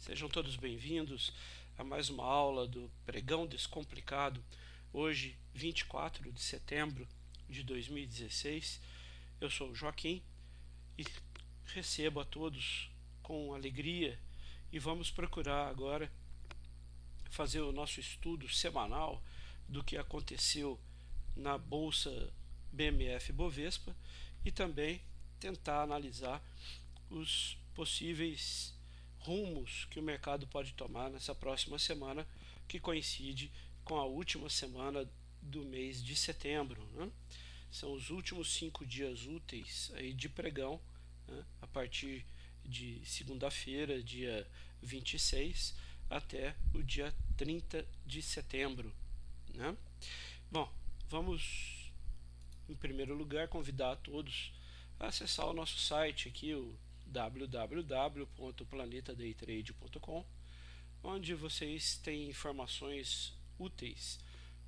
Sejam todos bem-vindos a mais uma aula do Pregão Descomplicado. Hoje, 24 de setembro de 2016, eu sou o Joaquim e recebo a todos com alegria e vamos procurar agora fazer o nosso estudo semanal do que aconteceu na Bolsa BMF Bovespa e também tentar analisar os possíveis rumos que o mercado pode tomar nessa próxima semana, que coincide com a última semana do mês de setembro, né? São os últimos 5 dias úteis aí de pregão, né? A partir de segunda-feira, dia 26, até o dia 30 de setembro, né? Bom, vamos em primeiro lugar convidar a todos a acessar o nosso site aqui, o www.planetadaytrade.com, onde vocês têm informações úteis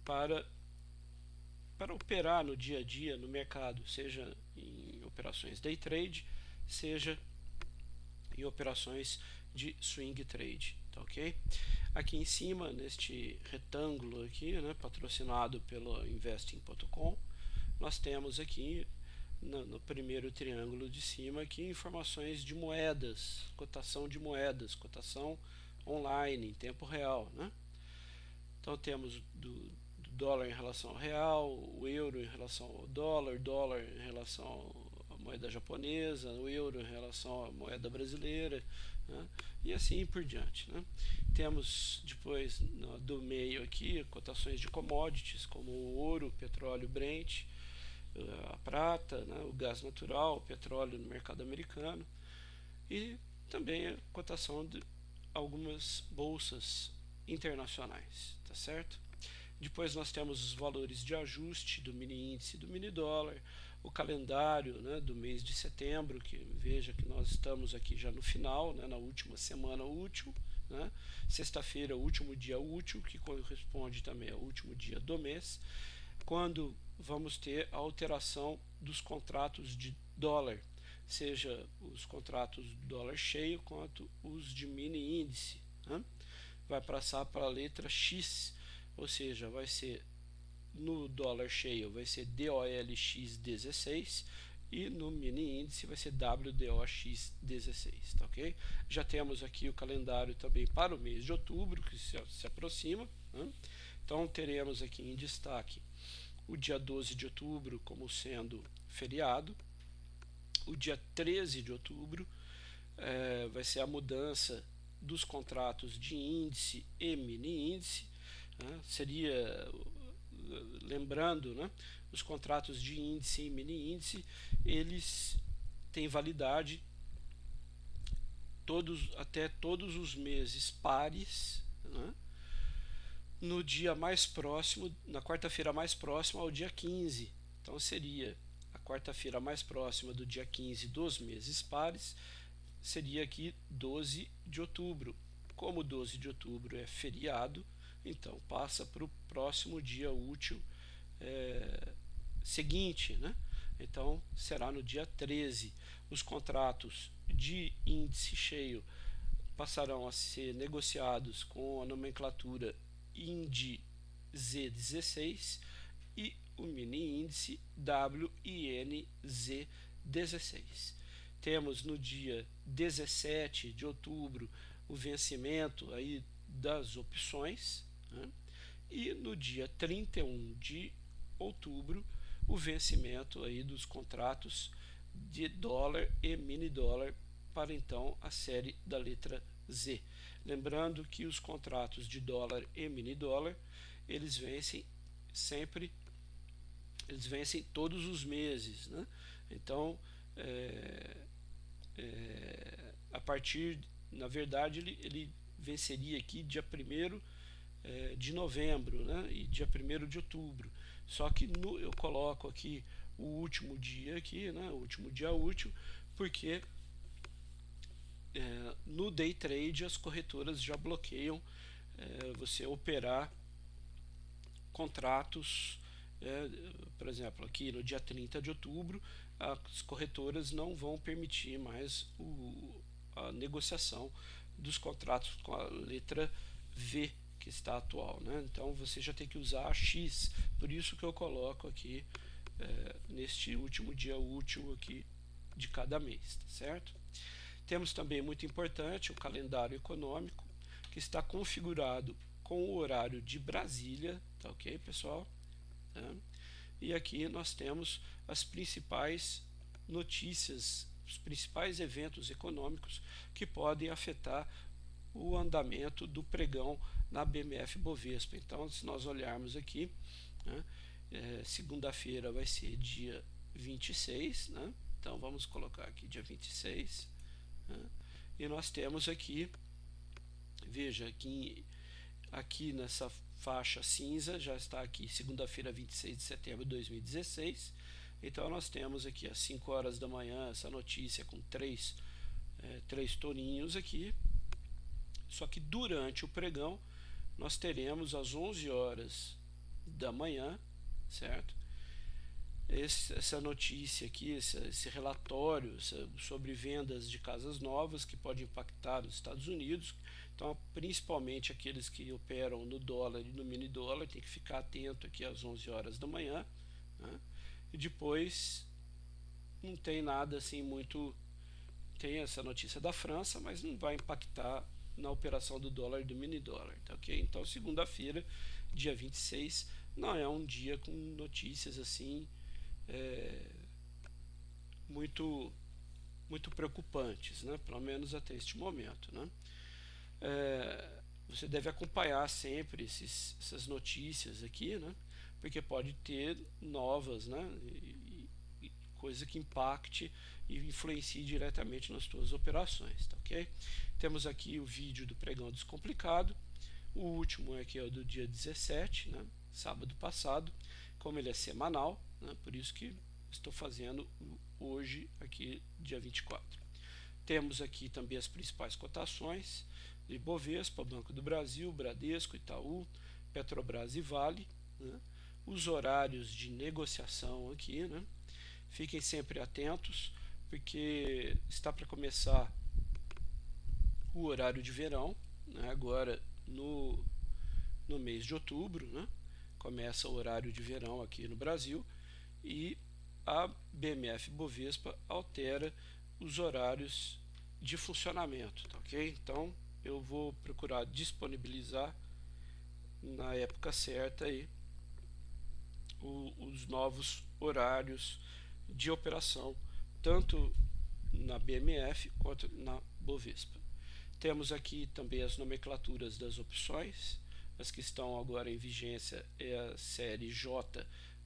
para operar no dia a dia no mercado, seja em operações day trade, seja em operações de swing trade, tá ok? Aqui em cima, neste retângulo aqui, né, patrocinado pelo investing.com, nós temos aqui no primeiro triângulo de cima aqui informações de moedas, cotação online em tempo real, né? Então temos do dólar em relação ao real, o euro em relação ao dólar em relação à moeda japonesa, o euro em relação à moeda brasileira, né? E assim por diante, né? Temos depois do meio aqui cotações de commodities como o ouro, petróleo Brent, a prata, né, o gás natural, o petróleo no mercado americano e também a cotação de algumas bolsas internacionais, tá certo? Depois nós temos os valores de ajuste do mini índice e do mini dólar, o calendário, né, do mês de setembro, que veja que nós estamos aqui já no final, né, na última semana útil, né, sexta-feira, o último dia útil, que corresponde também ao último dia do mês, quando vamos ter a alteração dos contratos de dólar, seja os contratos de dólar cheio quanto os de mini índice, né? Vai passar para a letra X, ou seja, vai ser no dólar cheio vai ser DOLX 16 e no mini índice vai ser WDOX 16, tá ok? Já temos aqui o calendário também para o mês de outubro, que se aproxima, né? Então teremos aqui em destaque o dia 12 de outubro como sendo feriado, o dia 13 de outubro vai ser a mudança dos contratos de índice e mini índice, né? Seria, lembrando, né, os contratos de índice e mini índice, eles têm validade até todos os meses pares, né, no dia mais próximo, na quarta-feira mais próxima ao dia 15. Então seria a quarta-feira mais próxima do dia 15 dos meses pares, seria aqui 12 de outubro. Como 12 de outubro é feriado, então passa para o próximo dia útil seguinte, né? Então será no dia 13. Os contratos de índice cheio passarão a ser negociados com a nomenclatura INDI Z16 e o mini índice WINZ16. Temos no dia 17 de outubro o vencimento aí das opções, né? E no dia 31 de outubro o vencimento aí dos contratos de dólar e mini dólar para então a série da letra Z. Lembrando que os contratos de dólar e mini dólar eles vencem todos os meses, né? Então a partir, na verdade, ele venceria aqui dia 1º de novembro, né, e dia 1º de outubro. Só que eu coloco aqui o último dia aqui, né, o último dia útil, porque no day trade as corretoras já bloqueiam você operar contratos. Por exemplo, aqui no dia 30 de outubro, as corretoras não vão permitir mais a negociação dos contratos com a letra V que está atual, né? Então você já tem que usar a X, por isso que eu coloco aqui neste último dia útil aqui de cada mês, tá certo? Temos também, muito importante, o calendário econômico, que está configurado com o horário de Brasília, tá ok, pessoal? Tá? E aqui nós temos as principais notícias, os principais eventos econômicos que podem afetar o andamento do pregão na BMF Bovespa. Então, se nós olharmos aqui, né, segunda-feira vai ser dia 26, né? Então vamos colocar aqui dia 26, né? E nós temos aqui, veja aqui nessa faixa cinza já está aqui segunda-feira 26 de setembro de 2016. Então nós temos aqui às 5 horas da manhã essa notícia com três toninhos aqui. Só que durante o pregão nós teremos às 11 horas da manhã, certo? Essa notícia aqui, esse relatório sobre vendas de casas novas que pode impactar os Estados Unidos. Então, principalmente aqueles que operam no dólar e no mini dólar, tem que ficar atento aqui às 11 horas da manhã, né? E depois não tem nada assim muito, tem essa notícia da França, mas não vai impactar na operação do dólar e do mini dólar, tá ok? Então, segunda-feira, dia 26, não é um dia com notícias assim muito preocupantes, né? Pelo menos até este momento, né? Você deve acompanhar sempre essas notícias aqui, né? Porque pode ter novas, né? Coisa que impacte e influencie diretamente nas suas operações, tá ok? Temos aqui o vídeo do pregão descomplicado. O último aqui é o do dia 17, né? Sábado passado. Como ele é semanal, né? Por isso que estou fazendo hoje aqui dia 24. Temos aqui também as principais cotações de Ibovespa, Banco do Brasil, Bradesco, Itaú, Petrobras e Vale, né? Os horários de negociação aqui, né? Fiquem sempre atentos, porque está para começar o horário de verão, né? Agora no mês de outubro, né? Começa o horário de verão aqui no Brasil e a BMF Bovespa altera os horários de funcionamento, tá ok? Então eu vou procurar disponibilizar na época certa aí os novos horários de operação, tanto na BMF quanto na Bovespa. Temos aqui também as nomenclaturas das opções. As que estão agora em vigência é a série J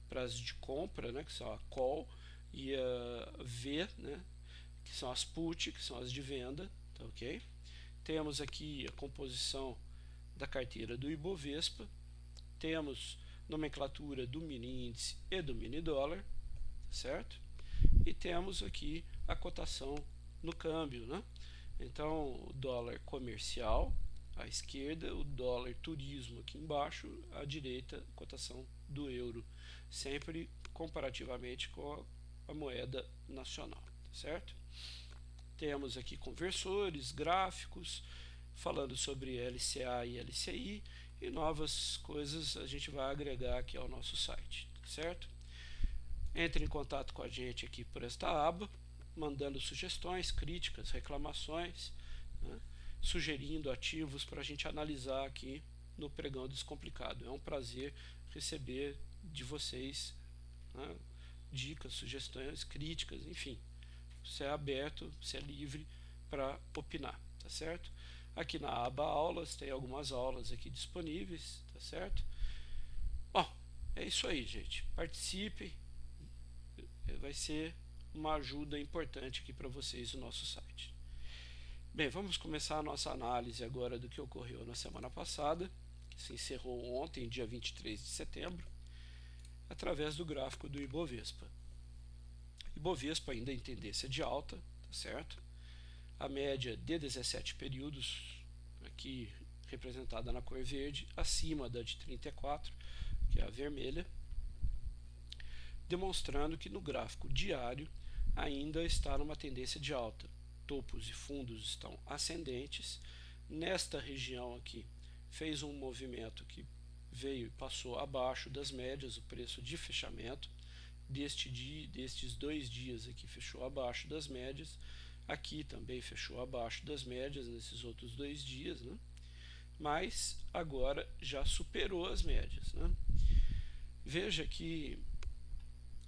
para as de compra, né, que são a call, e a V, né, que são as put, que são as de venda, tá ok? Temos aqui a composição da carteira do Ibovespa, temos nomenclatura do mini índice e do mini dólar, certo? E temos aqui a cotação no câmbio, né? Então, o dólar comercial à esquerda, o dólar turismo aqui embaixo, à direita, cotação do euro, sempre comparativamente com a moeda nacional, certo? Temos aqui conversores, gráficos, falando sobre LCA e LCI, e novas coisas a gente vai agregar aqui ao nosso site, certo? Entre em contato com a gente aqui por esta aba, mandando sugestões, críticas, reclamações, né? Sugerindo ativos para a gente analisar aqui no Pregão Descomplicado. É um prazer receber de vocês, né, dicas, sugestões, críticas, enfim. Você é aberto, você é livre para opinar, tá certo? Aqui na aba aulas tem algumas aulas aqui disponíveis, tá certo? Bom, é isso aí, gente. Participem, vai ser uma ajuda importante aqui para vocês no nosso site. Bem, vamos começar a nossa análise agora do que ocorreu na semana passada, que se encerrou ontem, dia 23 de setembro, através do gráfico do Ibovespa. Ibovespa ainda em tendência de alta, tá certo? A média de 17 períodos, aqui representada na cor verde, acima da de 34, que é a vermelha, demonstrando que no gráfico diário ainda está numa tendência de alta. Topos e fundos estão ascendentes nesta região aqui fez um movimento que veio e passou abaixo das médias, o preço de fechamento destes 2 dias aqui fechou abaixo das médias, aqui também fechou abaixo das médias nesses outros 2 dias, né? Mas agora já superou as médias, né? Veja que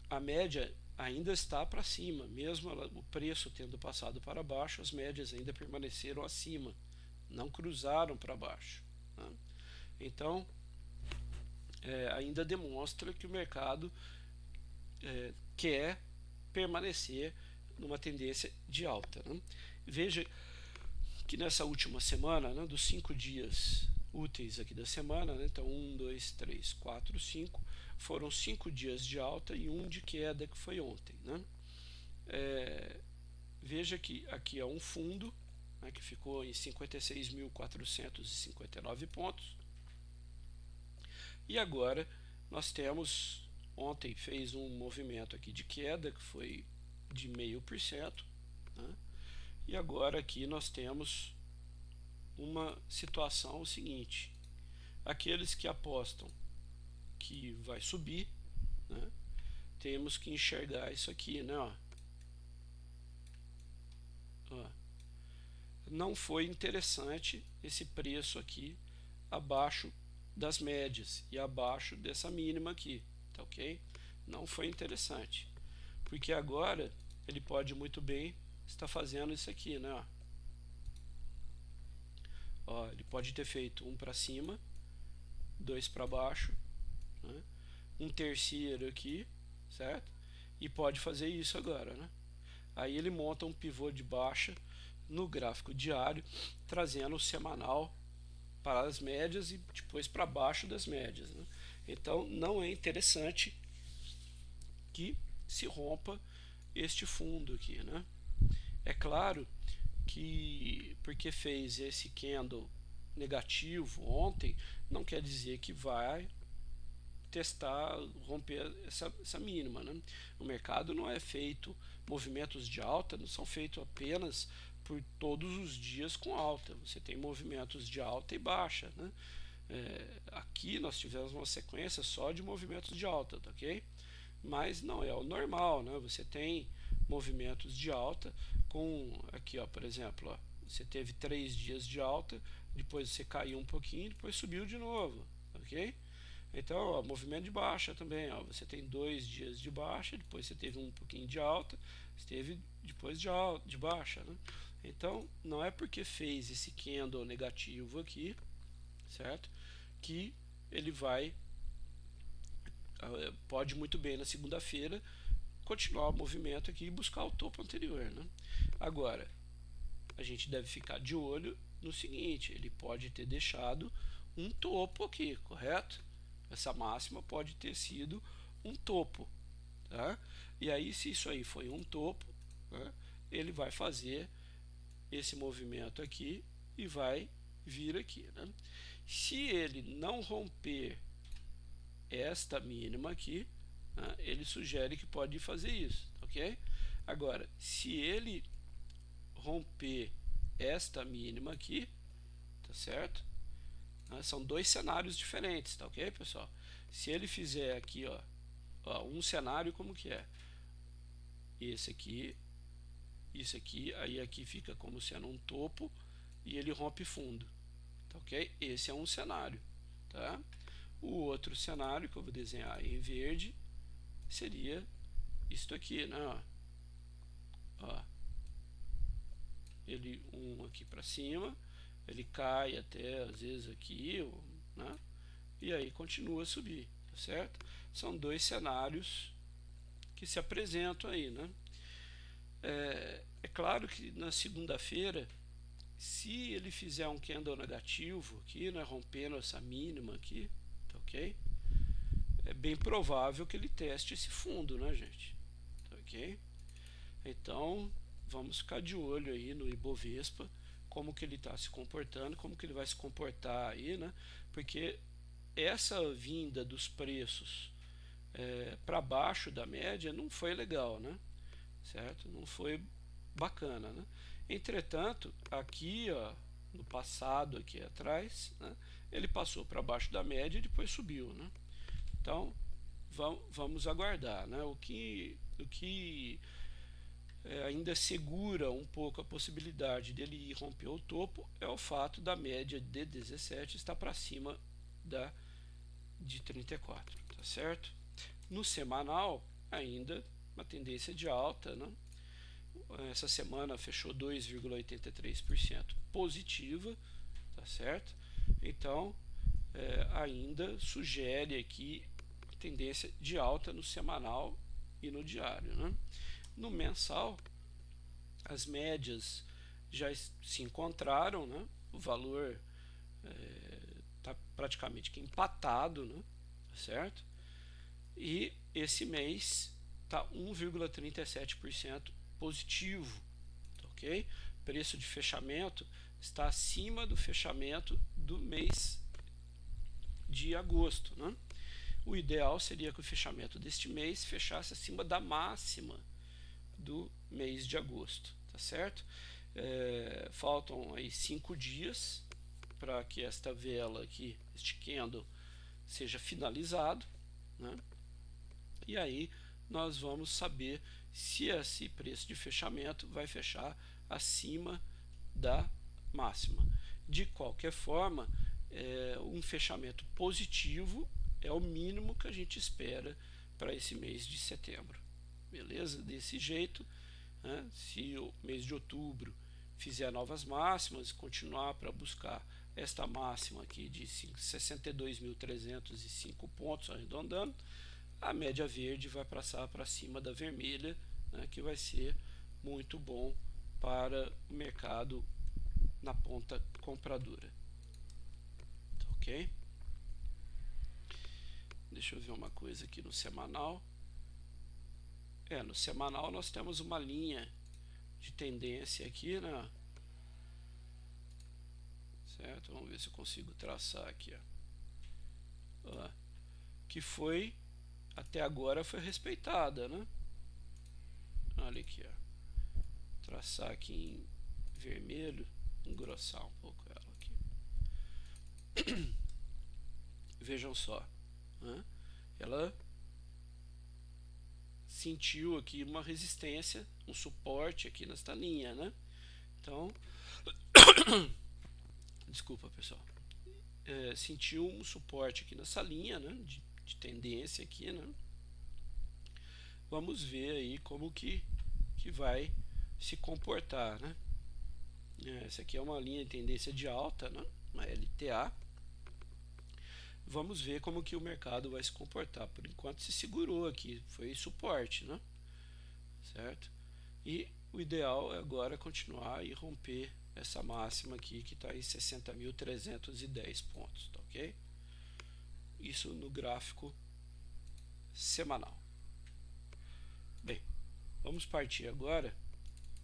a média ainda está para cima, mesmo o preço tendo passado para baixo, as médias ainda permaneceram acima, não cruzaram para baixo, né? Então ainda demonstra que o mercado quer permanecer numa tendência de alta, né? Veja que nessa última semana, né, dos 5 dias úteis aqui da semana, né, então 1, 2, 3, 4, 5, foram 5 dias de alta e 1 de queda, que foi ontem, né? Veja que aqui é um fundo, né, que ficou em 56.459 pontos, e agora nós temos, ontem fez um movimento aqui de queda que foi de 0,5%, né? E agora aqui nós temos uma situação seguinte: aqueles que apostam que vai subir, né, temos que enxergar isso aqui, né? Ó, não foi interessante esse preço aqui abaixo das médias e abaixo dessa mínima aqui, tá ok? Não foi interessante, porque agora ele pode muito bem estar fazendo isso aqui, né? Ó, ele pode ter feito um para cima, 2 para baixo, né? Um terceiro aqui, certo? E pode fazer isso agora, né? Aí ele monta um pivô de baixa no gráfico diário, trazendo o semanal para as médias e depois para baixo das médias, né? Então não é interessante que se rompa este fundo aqui, né? É claro que porque fez esse candle negativo ontem, não quer dizer que vai testar, romper essa mínima, né? O mercado não é feito, movimentos de alta não são feitos apenas por todos os dias com alta, você tem movimentos de alta e baixa, né? Aqui nós tivemos uma sequência só de movimentos de alta, tá ok? Mas não é o normal, né? Você tem movimentos de alta com, aqui ó, por exemplo, ó, você teve 3 dias de alta, depois você caiu um pouquinho, depois subiu de novo, ok? Então, ó, movimento de baixa também, ó, você tem 2 dias de baixa, depois você teve um pouquinho de alta, você teve depois de baixa, né? Então, não é porque fez esse candle negativo aqui, certo? Que ele vai, pode muito bem na segunda-feira continuar o movimento aqui e buscar o topo anterior, né? Agora, a gente deve ficar de olho no seguinte: ele pode ter deixado um topo aqui, correto? Essa máxima pode ter sido um topo, tá? E aí, se isso aí foi um topo, né, ele vai fazer esse movimento aqui e vai vir aqui, né? Se ele não romper esta mínima aqui, né, ele sugere que pode fazer isso, ok? Agora, se ele romper esta mínima aqui, tá certo? São 2 cenários diferentes, tá ok, pessoal? Se ele fizer aqui, ó, um cenário, como que é? Esse aqui, isso aqui, aí aqui fica como sendo um topo e ele rompe fundo, tá ok? Esse é um cenário, tá? O outro cenário que eu vou desenhar em verde seria isto aqui, né? Ó, ele aqui para cima, ele cai até às vezes aqui, né? E aí continua a subir, tá certo? São 2 cenários que se apresentam aí, né? É claro que na segunda-feira, se ele fizer um candle negativo aqui, né, rompendo essa mínima aqui, tá ok? É bem provável que ele teste esse fundo, né, gente? Tá ok? Então, vamos ficar de olho aí no Ibovespa, como que ele está se comportando, como que ele vai se comportar aí, né? Porque essa vinda dos preços para baixo da média não foi legal, né? Certo? Não foi bacana, né? Entretanto, aqui, ó, no passado aqui atrás, né, ele passou para baixo da média e depois subiu, né? Então vamos aguardar, né? O que ainda segura um pouco a possibilidade dele ir romper o topo é o fato da média de 17 estar para cima de 34, tá certo? No semanal, ainda uma tendência de alta, né? Essa semana fechou 2,83% positiva, tá certo? Então, ainda sugere aqui tendência de alta no semanal e no diário, né? No mensal, as médias já se encontraram, né? O valor está praticamente que empatado, né? Certo? E esse mês está 1,37% positivo, ok? Preço de fechamento está acima do fechamento do mês de agosto, né? O ideal seria que o fechamento deste mês fechasse acima da máxima do mês de agosto, tá certo? Faltam aí 5 dias para que esta vela aqui, este candle, seja finalizado, né? E aí nós vamos saber se esse preço de fechamento vai fechar acima da máxima. De qualquer forma, um fechamento positivo é o mínimo que a gente espera para esse mês de setembro. Beleza? Desse jeito, né? Se o mês de outubro fizer novas máximas e continuar para buscar esta máxima aqui de 62.305 pontos, arredondando, a média verde vai passar para cima da vermelha, né, que vai ser muito bom para o mercado na ponta compradora. Ok? Deixa eu ver uma coisa aqui no semanal. No semanal nós temos uma linha de tendência aqui, né? Certo? Vamos ver se eu consigo traçar aqui, ó. Que foi até agora foi respeitada, né? Olha aqui, ó. Traçar aqui em vermelho, engrossar um pouco ela aqui. Vejam só, né? Ela sentiu aqui uma resistência, um suporte aqui nesta linha, né? Então, desculpa, pessoal. Sentiu um suporte aqui nessa linha, né? De tendência aqui, né? Vamos ver aí como que vai se comportar, né? Essa aqui é uma linha de tendência de alta, né? Uma LTA. Vamos ver como que o mercado vai se comportar. Por enquanto se segurou aqui, foi suporte, né? Certo? E o ideal é agora continuar e romper essa máxima aqui que está em 60.310 pontos, tá ok? Isso no gráfico semanal. Bem, vamos partir agora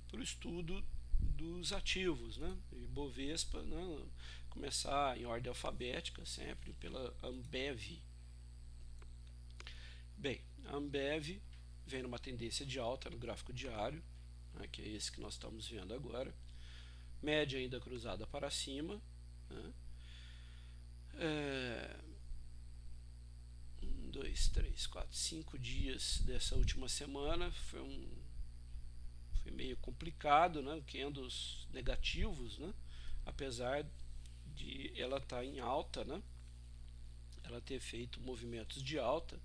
para o estudo dos ativos, né? Ibovespa, né? Começar em ordem alfabética, sempre pela Ambev. Bem, a Ambev vem numa tendência de alta no gráfico diário, né, que é esse que nós estamos vendo agora. Média ainda cruzada para cima, né? 1, 2, 3, 4, 5 dias dessa última semana foi meio complicado, né? Candles negativos, né? Apesar de ela estar em alta, né? Ela ter feito movimentos de alta,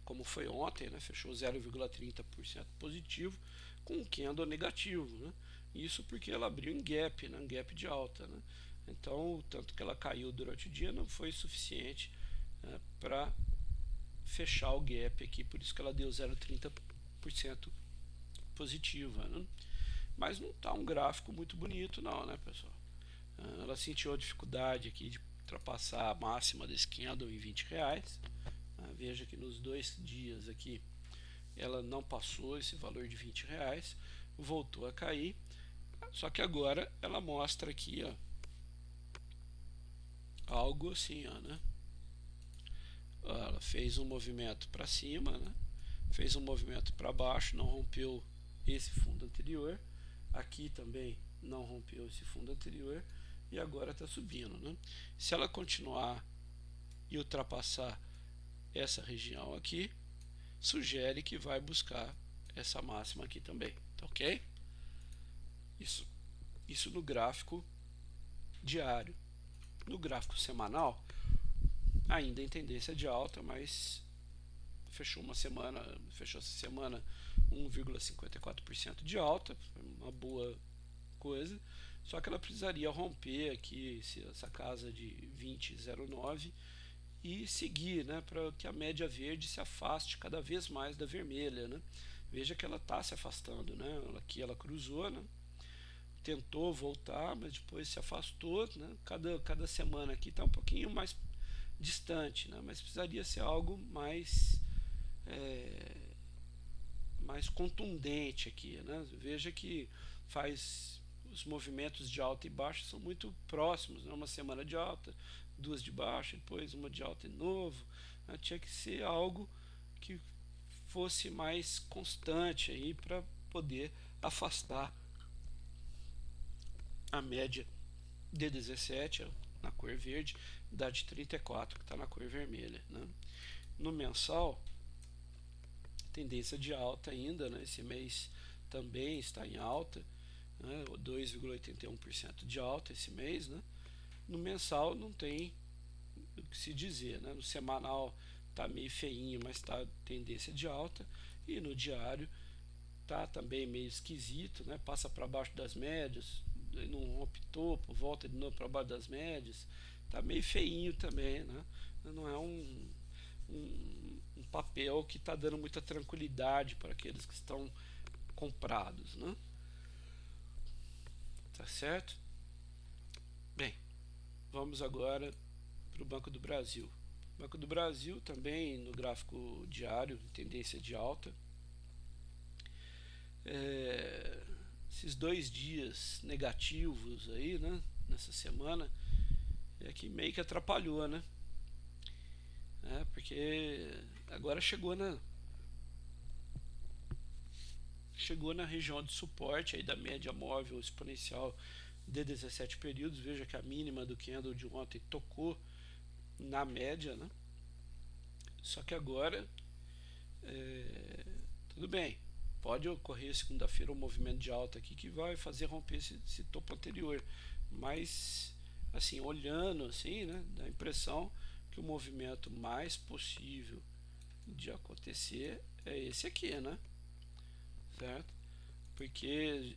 como foi ontem, né? Fechou 0,30% positivo com um candle negativo, né? Isso porque ela abriu em gap, né? Um gap de alta, né? Então, o tanto que ela caiu durante o dia não foi suficiente, né, para fechar o gap aqui, por isso que ela deu 0,30% positiva, né? Mas não está um gráfico muito bonito não, né, pessoal? Ela sentiu a dificuldade aqui de ultrapassar a máxima desse candle em R$20. Veja que nos 2 dias aqui ela não passou esse valor de R$20, voltou a cair, só que agora ela mostra aqui, ó, algo assim, ó, né? Ela fez um movimento para cima, né? Fez um movimento para baixo, não rompeu esse fundo anterior, aqui também não rompeu esse fundo anterior, e agora está subindo, né? Se ela continuar e ultrapassar essa região aqui, sugere que vai buscar essa máxima aqui também, tá ok? Isso no gráfico diário. No gráfico semanal, ainda em tendência de alta, mas fechou essa semana 1,54% de alta, uma boa coisa. Só que ela precisaria romper aqui essa casa de 20,09 e seguir, né, para que a média verde se afaste cada vez mais da vermelha, né? Veja que ela está se afastando, né? Aqui ela cruzou, né? Tentou voltar, mas depois se afastou, né? Cada semana aqui está um pouquinho mais distante, né? Mas precisaria ser algo mais contundente aqui, né? Veja que faz os movimentos de alta e baixa são muito próximos, né? Uma semana de alta, duas de baixa, depois uma de alta de novo, né? Tinha que ser algo que fosse mais constante aí para poder afastar a média de 17 na cor verde da de 34 que está na cor vermelha, né? No mensal, tendência de alta ainda, né? Esse mês também está em alta, né? 2,81% de alta esse mês, né? No mensal não tem o que se dizer, né? No semanal está meio feinho, mas está tendência de alta, e no diário tá também meio esquisito, né? Passa para baixo das médias, não rompe topo, volta de novo para baixo das médias, tá meio feinho também, né? Não é um papel que está dando muita tranquilidade para aqueles que estão comprados, né? Tá certo? Bem, vamos agora para o Banco do Brasil. Banco do Brasil também no gráfico diário, tendência de alta. Esses 2 dias negativos aí, né, nessa semana, é que meio que atrapalhou, né? Porque agora chegou na região de suporte aí da média móvel exponencial de 17 períodos. Veja que a mínima do candle de ontem tocou na média, né? Só que agora tudo bem, pode ocorrer segunda-feira um movimento de alta aqui que vai fazer romper esse topo anterior, mas assim, olhando assim, né, dá a impressão que o movimento mais possível de acontecer é esse aqui, né? Certo? Porque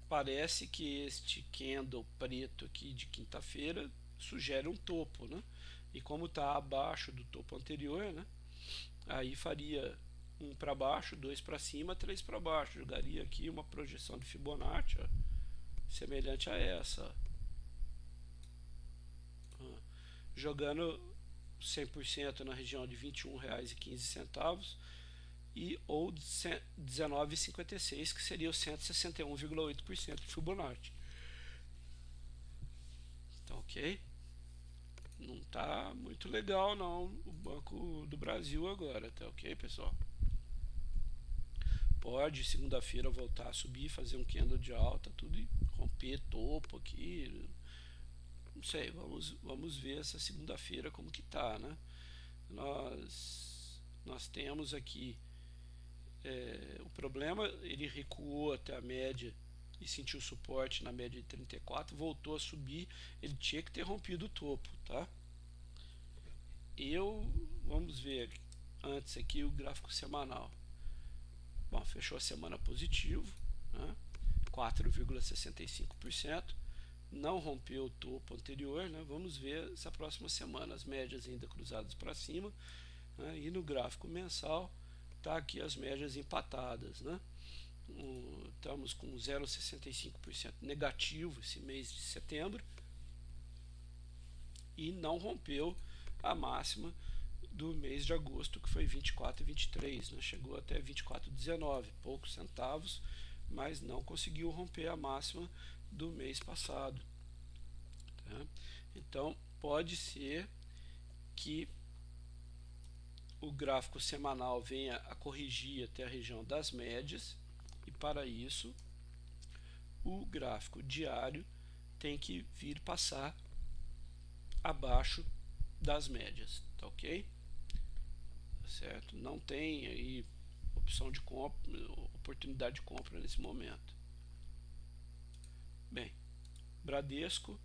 parece que este candle preto aqui de quinta-feira sugere um topo, né? E como está abaixo do topo anterior, né? Aí faria um para baixo, dois para cima, três para baixo. Jogaria aqui uma projeção de Fibonacci, ó, semelhante a essa. Jogando 100% na região de R$ 21,15 e ou 19,56, que seria o 161,8% de Fibonacci. Então, ok? Não tá muito legal não o Banco do Brasil agora, tá ok, pessoal? Pode segunda-feira voltar a subir, fazer um candle de alta, tudo, e romper topo aqui. Não sei, vamos ver essa segunda-feira como que tá, né? Nós temos aqui o problema, ele recuou até a média e sentiu suporte na média de 34, voltou a subir, ele tinha que ter rompido o topo, tá? Vamos ver antes aqui o gráfico semanal. Bom, fechou a semana positivo, né? 4,65%, não rompeu o topo anterior, né? Vamos ver essa próxima semana as médias ainda cruzadas para cima, né? E no gráfico mensal tá aqui as médias empatadas, né? Estamos com 0,65% negativo esse mês de setembro e não rompeu a máxima do mês de agosto, que foi 24,23, né? Chegou até 24,19, poucos centavos, mas não conseguiu romper a máxima do mês passado, tá? Então pode ser que o gráfico semanal venha a corrigir até a região das médias, e para isso o gráfico diário tem que vir passar abaixo das médias, tá ok? Tá certo? Não tem aí opção de compra, oportunidade de compra nesse momento. Bem, Bradesco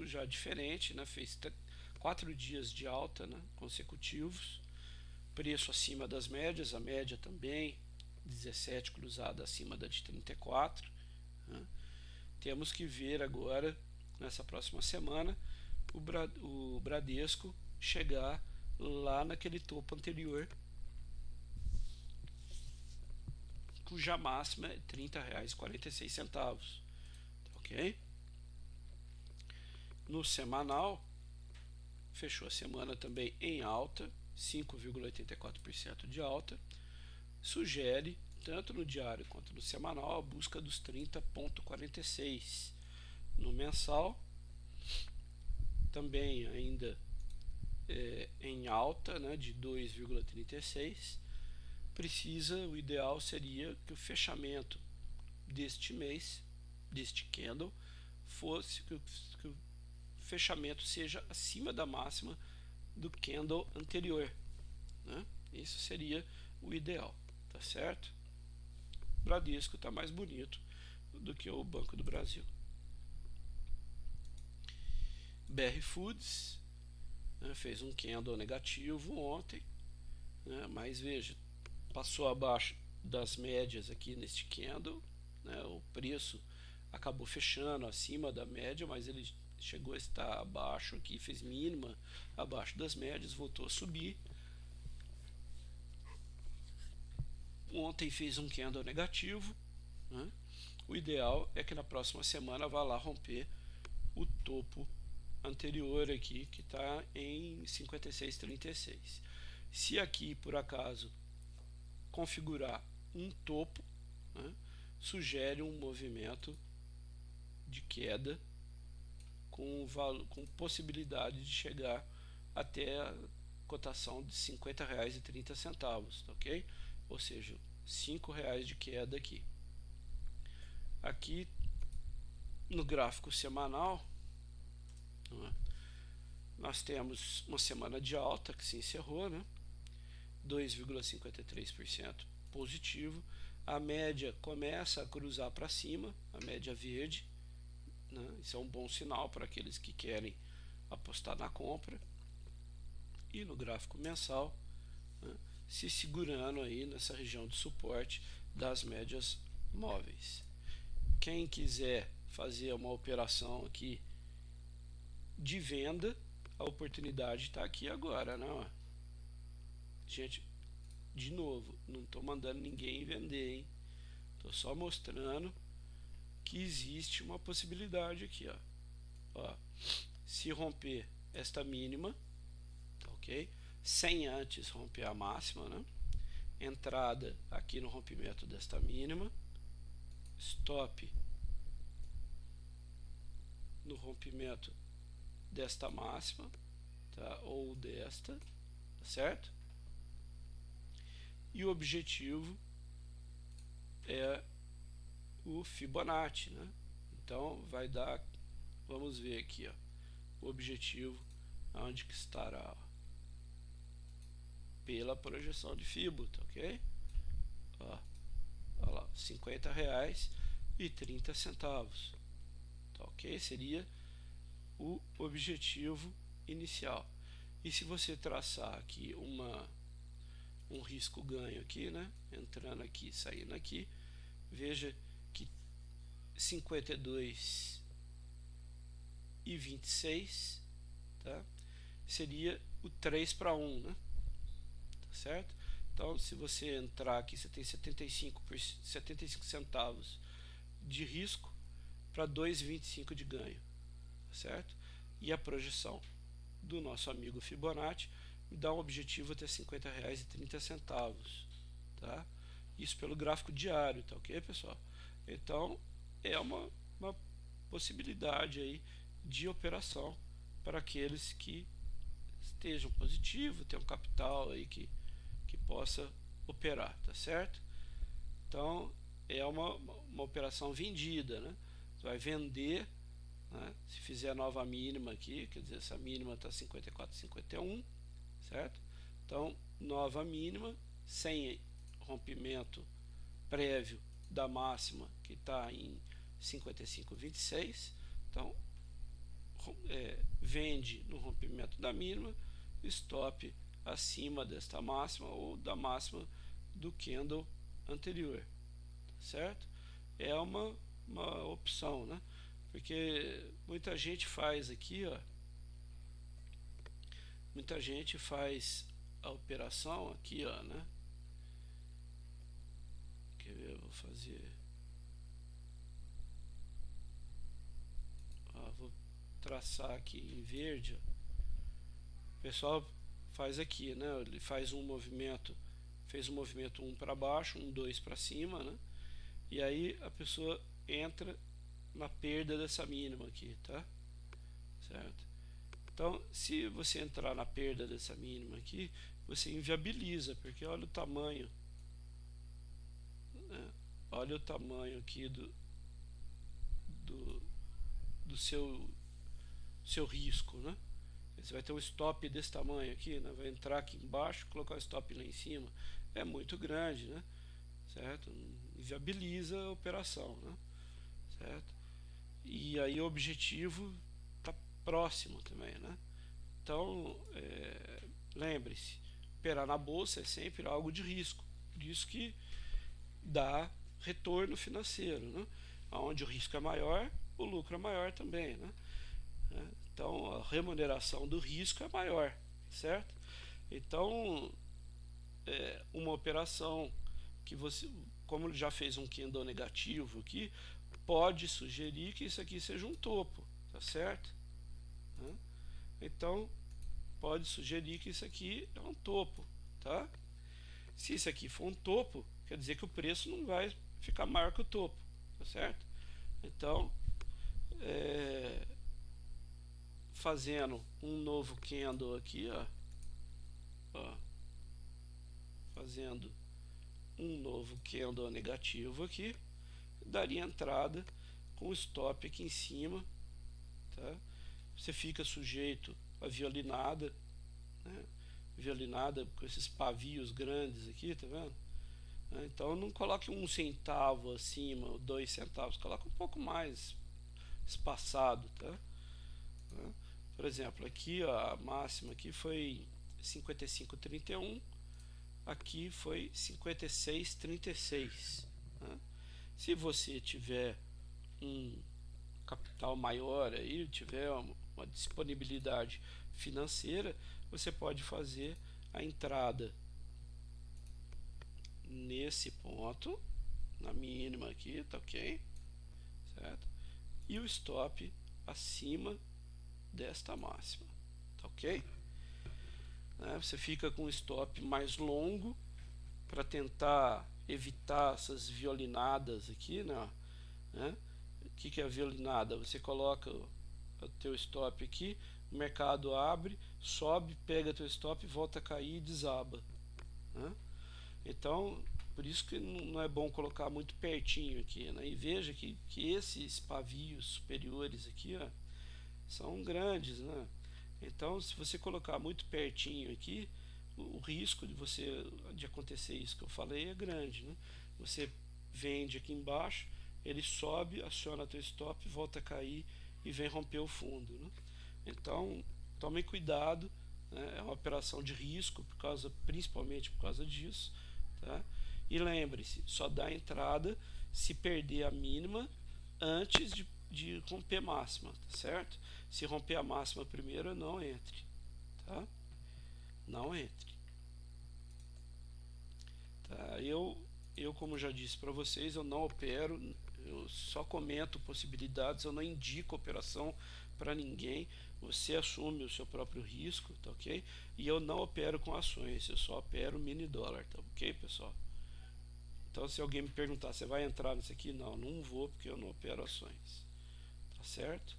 já diferente, né? Fez 4 dias de alta, né, consecutivos, preço acima das médias, a média também 17 cruzada acima da de 34, né? Temos que ver agora nessa próxima semana o Bradesco chegar lá naquele topo anterior, cuja máxima é R$ 30,46, ok? No semanal, fechou a semana também em alta, 5,84% de alta, sugere, tanto no diário quanto no semanal, a busca dos 30,46. No mensal, também ainda em alta, né, de 2,36, o ideal seria que o fechamento deste mês, deste candle, fosse que o fechamento seja acima da máxima do candle anterior, né? Isso seria o ideal, tá certo? O Bradesco está mais bonito do que o Banco do Brasil. BR Foods, né, fez um candle negativo ontem, né, mas veja, passou abaixo das médias aqui neste candle, né, o preço acabou fechando acima da média, mas ele chegou a estar abaixo aqui, fez mínima abaixo das médias, voltou a subir. Ontem fez um candle negativo, né? O ideal é que na próxima semana vá lá romper o topo anterior aqui, que está em 56,36. Se aqui por acaso configurar um topo, né, sugere um movimento de queda com possibilidade de chegar até a cotação de R$ 50,30, ok? Ou seja, R$ 5,00 de queda aqui. Aqui no gráfico semanal, né, nós temos uma semana de alta que se encerrou, né? 2,53% positivo. A média começa a cruzar para cima, a média verde, né? Isso é um bom sinal para aqueles que querem apostar na compra. E no gráfico mensal, né, se segurando aí nessa região de suporte das médias móveis. Quem quiser fazer uma operação aqui de venda, a oportunidade está aqui agora, né? Gente, de novo, não estou mandando ninguém vender, hein? Estou só mostrando que existe uma possibilidade aqui, ó. Se romper esta mínima, tá ok? Sem antes romper a máxima, né? Entrada aqui no rompimento desta mínima, stop no rompimento desta máxima, tá? Ou desta, tá certo? E o objetivo é o Fibonacci, né? Então vai dar, vamos ver aqui, ó, o objetivo onde que estará, ó, pela projeção de Fibo, tá ok? Ó, ó lá, R$50,30, tá ok? Seria o objetivo inicial. E se você traçar aqui um risco ganho aqui, né? Entrando aqui, saindo aqui, veja que 52,26, tá? Seria o 3-1, né? Tá certo? Então, se você entrar aqui, você tem 75 centavos de risco para 2,25 de ganho, tá certo? E a projeção do nosso amigo Fibonacci me dá um objetivo até R$50,30, tá? Isso pelo gráfico diário, tá ok, pessoal? Então, é uma possibilidade aí de operação para aqueles que estejam positivo, tenham capital aí que possa operar, tá certo? Então, é uma operação vendida, né? vai vender, né? Se fizer a nova mínima aqui, quer dizer, essa mínima está 54,51, certo? Então, nova mínima, sem rompimento prévio da máxima, que está em 55,26. Então, vende no rompimento da mínima, stop acima desta máxima ou da máxima do candle anterior, certo? É uma opção, né? Porque muita gente faz aqui, ó, muita gente faz a operação aqui, ó, né? Quer ver? Eu vou fazer, ó, vou traçar aqui em verde, ó. O pessoal faz aqui, né? Ele faz um movimento, fez um movimento 1 para baixo, 2 para cima, né? E aí a pessoa entra na perda dessa mínima aqui, tá? Certo? Então, se você entrar na perda dessa mínima aqui, você inviabiliza, porque olha o tamanho, né? Olha o tamanho aqui do seu risco, né? Você vai ter um stop desse tamanho aqui, né? Vai entrar aqui embaixo, colocar o stop lá em cima, é muito grande, né? Certo? Inviabiliza a operação, né? Certo? E aí o objetivo está próximo também, né? Então, lembre-se, operar na bolsa é sempre algo de risco, por isso que dá retorno financeiro, né? Onde o risco é maior, o lucro é maior também, né? Então, a remuneração do risco é maior, certo? Então, uma operação que você, como ele já fez um candle negativo aqui, pode sugerir que isso aqui seja um topo, tá certo? Então, pode sugerir que isso aqui é um topo, tá? Se isso aqui for um topo, quer dizer que o preço não vai ficar maior que o topo, tá certo? Então, fazendo um novo candle aqui, ó, fazendo um novo candle negativo aqui, daria entrada com o stop aqui em cima, tá? Você fica sujeito a violinada, né? Violinada com esses pavios grandes aqui, tá vendo? Então não coloque 1 centavo acima ou 2 centavos, coloque um pouco mais espaçado, tá? Por exemplo, aqui ó, a máxima aqui foi 55,31, aqui foi 56,36, né? Se você tiver um capital maior aí, tiver uma disponibilidade financeira, você pode fazer a entrada nesse ponto, na mínima aqui, tá ok? Certo? E o stop acima desta máxima, tá ok? Você fica com um stop mais longo para tentar evitar essas violinadas aqui, né? O que é a violinada? Você coloca o teu stop aqui, o mercado abre, sobe, pega teu stop, volta a cair e desaba, né? Então, por isso que não é bom colocar muito pertinho aqui, né? E veja que esses pavios superiores aqui, ó, são grandes, né? Então, se você colocar muito pertinho aqui, o risco de acontecer isso que eu falei é grande, né? Você vende aqui embaixo, ele sobe, aciona teu stop, volta a cair e vem romper o fundo, né? Então, tome cuidado, né? É uma operação de risco principalmente por causa disso, tá? E lembre-se, só dá entrada se perder a mínima antes de romper máxima, tá certo? Se romper a máxima primeiro, não entre, tá? Não entre, tá? Eu como já disse para vocês, eu não opero, eu só comento possibilidades, eu não indico operação para ninguém. Você assume o seu próprio risco, tá ok? E eu não opero com ações, eu só opero mini dólar, tá ok, pessoal? Então, se alguém me perguntar, você vai entrar nisso aqui? Não, não vou, porque eu não opero ações, tá certo?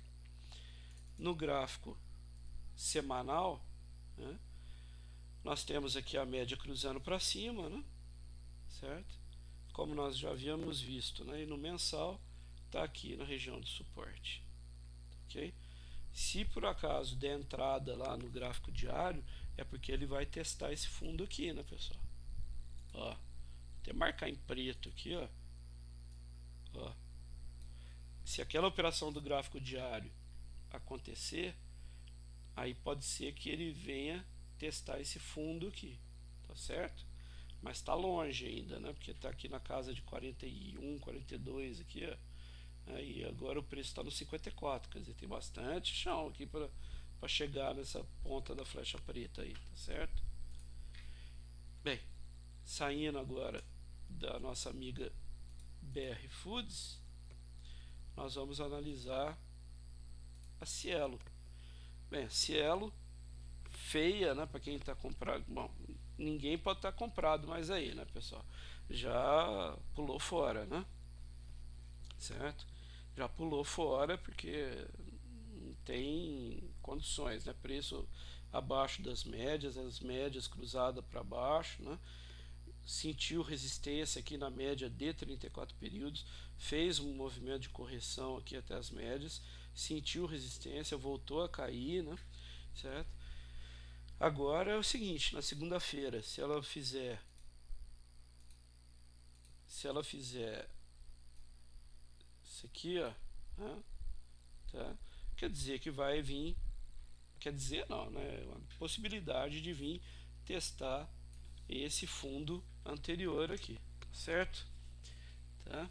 No gráfico semanal, né, nós temos aqui a média cruzando para cima, né, certo? Como nós já havíamos visto, né? E no mensal está aqui na região de suporte, ok? Se por acaso der entrada lá no gráfico diário, é porque ele vai testar esse fundo aqui, né, pessoal? Ó, até marcar em preto aqui, ó. Ó, se aquela operação do gráfico diário acontecer, aí pode ser que ele venha testar esse fundo aqui, tá certo? Mas está longe ainda, né? Porque está aqui na casa de 41, 42 aqui, ó. Aí agora o preço está no 54, quer dizer, tem bastante chão aqui para chegar nessa ponta da flecha preta aí, tá certo? Bem, saindo agora da nossa amiga BR Foods, nós vamos analisar a Cielo. Bem, a Cielo feia, né, para quem está comprado. Bom, ninguém pode estar comprado mais aí, né, pessoal? Já pulou fora, né? Certo? Já pulou fora porque não tem condições, né? Preço abaixo das médias, as médias cruzadas para baixo, né? Sentiu resistência aqui na média de 34 períodos, fez um movimento de correção aqui até as médias, sentiu resistência, voltou a cair, né? Certo? Agora é o seguinte, na segunda-feira, se ela fizer isso aqui, ó, né? Tá? Quer dizer que vai vir, quer dizer não, né? Uma possibilidade de vir testar esse fundo anterior aqui, certo? Tá?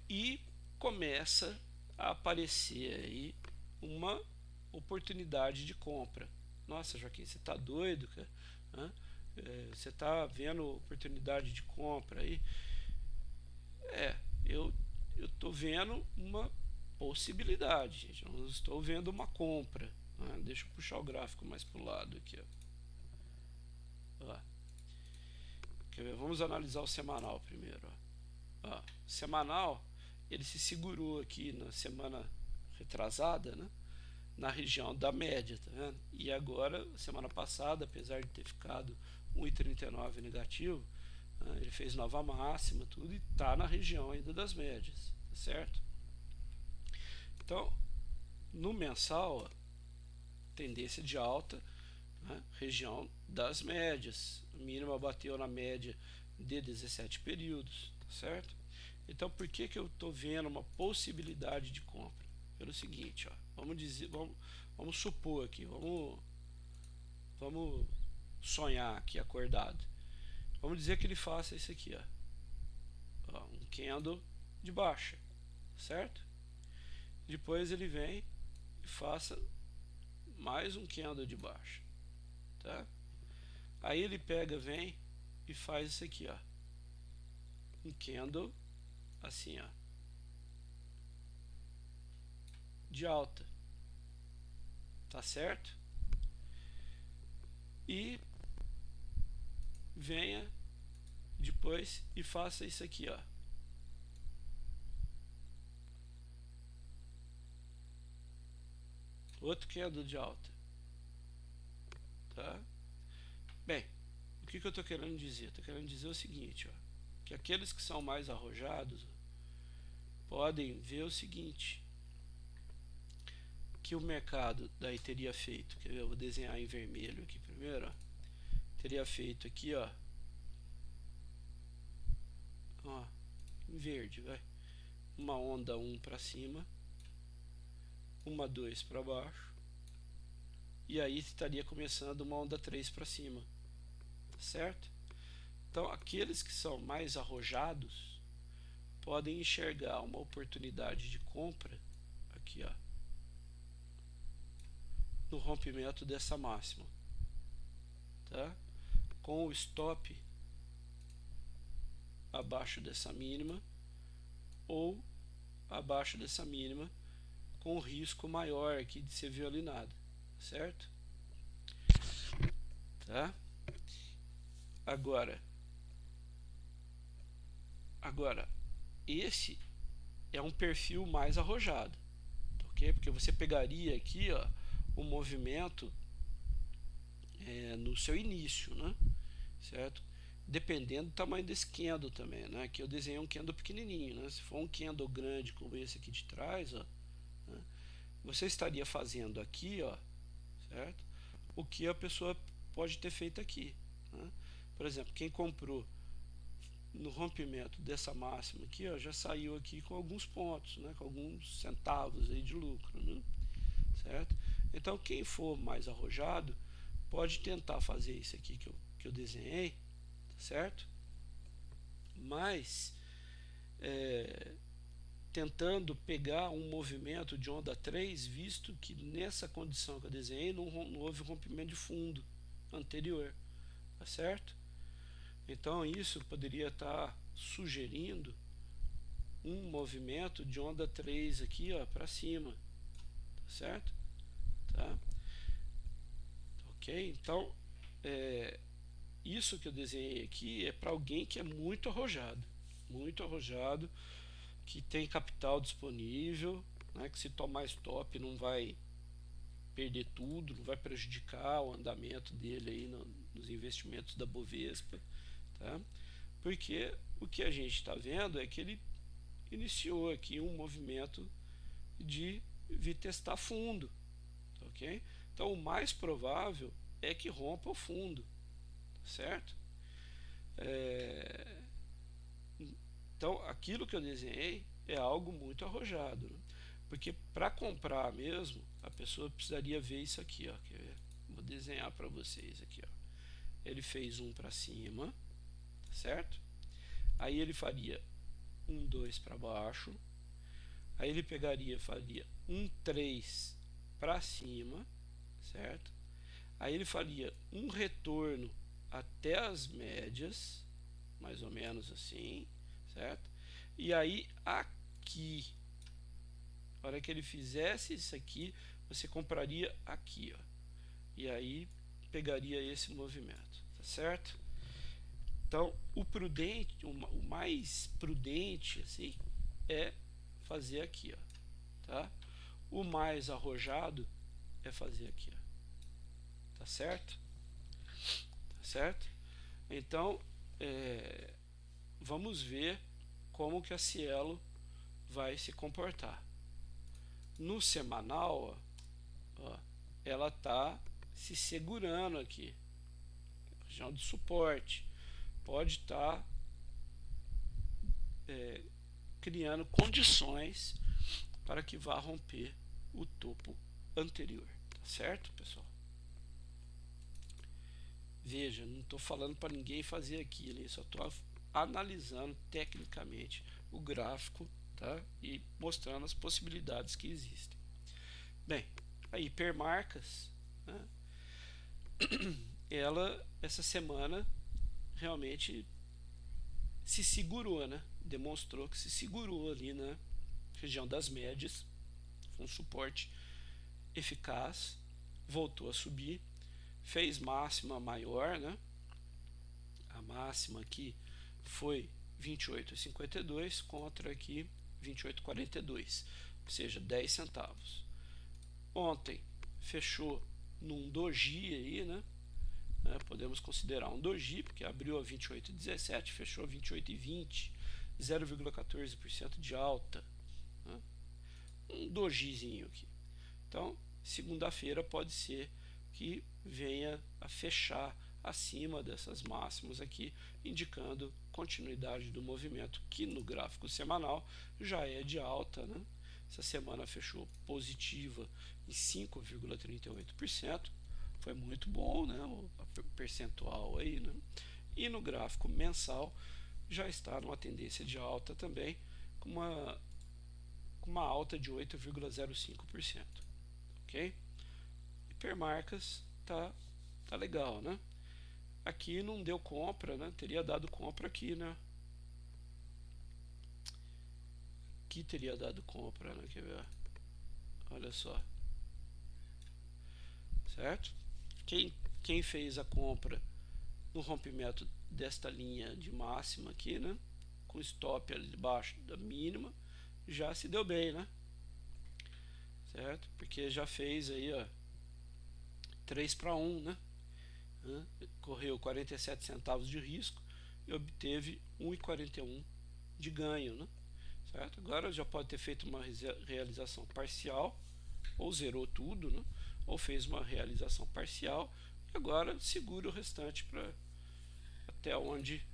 E começa a aparecer aí uma oportunidade de compra. Nossa, Joaquim, você tá doido, cara? Você tá vendo oportunidade de compra aí? Eu tô vendo uma possibilidade, gente. Eu não estou vendo uma compra. Deixa eu puxar o gráfico mais pro lado aqui, ó. Quer ver? Vamos analisar o semanal primeiro, ó. Semanal, ele se segurou aqui na semana retrasada, né? Na região da média, tá vendo? E agora, semana passada, apesar de ter ficado 1,39 negativo, ele fez nova máxima, tudo, e está na região ainda das médias, tá certo? Então, no mensal, tendência de alta, né? Região das médias, a mínima bateu na média de 17 períodos, tá certo? Então, por que eu estou vendo uma possibilidade de compra? Pelo seguinte, ó, vamos supor aqui, vamos sonhar aqui acordado. Vamos dizer que ele faça isso aqui, ó, um candle de baixa, certo? Depois ele vem e faça mais um candle de baixa, tá? Aí ele pega, vem e faz isso aqui, ó, um candle assim, ó, de alta, tá certo? E venha depois e faça isso aqui, ó, outro candle de alta, tá? Bem, o que eu estou querendo dizer? Estou querendo dizer o seguinte, ó, que aqueles que são mais arrojados podem ver o seguinte, que o mercado daí teria feito, quer ver, eu vou desenhar em vermelho aqui primeiro, ó, teria feito aqui, ó, em verde, vai, uma onda 1 para cima, uma 2 para baixo, e aí estaria começando uma onda 3 para cima, certo? Então aqueles que são mais arrojados podem enxergar uma oportunidade de compra aqui, ó, no rompimento dessa máxima, tá? Com o stop abaixo dessa mínima ou abaixo dessa mínima, com risco maior aqui de ser violinado, certo? Tá? Agora esse é um perfil mais arrojado, ok? Porque você pegaria aqui, ó, o movimento no seu início, né? Certo? dependendo do tamanho desse candle também, né? Aqui eu desenhei um candle pequenininho, né? Se for um candle grande como esse aqui de trás, ó, né? Você estaria fazendo aqui, ó, certo? O que a pessoa pode ter feito aqui, né? Por exemplo, quem comprou no rompimento dessa máxima aqui, ó, já saiu aqui com alguns pontos, né? Com alguns centavos aí de lucro, né? Certo? Então, quem for mais arrojado pode tentar fazer isso aqui que eu desenhei, tá certo? Mas tentando pegar um movimento de onda 3, visto que nessa condição que eu desenhei não houve rompimento de fundo anterior, tá certo? Então isso poderia estar sugerindo um movimento de onda 3 aqui, ó, para cima, tá certo? Tá? Ok? Então isso que eu desenhei aqui é para alguém que é muito arrojado, que tem capital disponível, né, que se tomar stop não vai perder tudo, não vai prejudicar o andamento dele aí nos investimentos da Bovespa, tá? Porque o que a gente está vendo é que ele iniciou aqui um movimento de vir testar fundo, ok? Então o mais provável é que rompa o fundo, certo? Então aquilo que eu desenhei é algo muito arrojado, né? Porque para comprar mesmo a pessoa precisaria ver isso aqui, ó. Vou desenhar para vocês aqui, ó. Ele fez um para cima, certo? Aí ele faria um 2 para baixo, aí ele faria um 3 para cima, certo? Aí ele faria um retorno até as médias, mais ou menos assim, certo? E aí aqui, na hora que ele fizesse isso aqui, você compraria aqui, ó. E aí pegaria esse movimento, tá certo? Então, o mais prudente assim é fazer aqui, ó, tá? O mais arrojado é fazer aqui, ó. Tá certo? Tá certo? Então, vamos ver como que a Cielo vai se comportar. No semanal, ó, ela tá se segurando aqui, região de suporte, pode estar criando condições para que vá romper o topo anterior, tá certo, pessoal? Veja, não estou falando para ninguém fazer aquilo, né? Só estou analisando tecnicamente o gráfico, tá? E mostrando as possibilidades que existem. Bem, a hipermarcas, né? Ela essa semana realmente se segurou, né? Demonstrou que se segurou ali na região das médias, com um suporte eficaz, voltou a subir, fez máxima maior, né? A máxima aqui foi 28,52 contra aqui 28,42, ou seja, 10 centavos. Ontem fechou num doji aí, né? Podemos considerar um doji, porque abriu a 28,17, fechou a 28,20, 0,14% de alta, né? Um dojizinho aqui. Então, segunda-feira pode ser que venha a fechar acima dessas máximas aqui, indicando continuidade do movimento, que no gráfico semanal já é de alta, né? Essa semana fechou positiva em 5,38%, foi muito bom, né? O percentual aí, né? E no gráfico mensal já está numa tendência de alta também, com uma alta de 8,05%, ok? Hipermarcas tá legal, né? Aqui não deu compra, né? Teria dado compra aqui, né? Aqui teria dado compra, né? Quer ver? Olha só, certo? Quem fez a compra no rompimento desta linha de máxima aqui, né? Com stop ali debaixo da mínima, já se deu bem, né? Certo? Porque já fez aí, ó, 3 para 1, né? Correu 47 centavos de risco, e obteve 1,41 de ganho, né? Certo? Agora já pode ter feito uma realização parcial, ou zerou tudo, né? Ou fez uma realização parcial, e agora segura o restante para até onde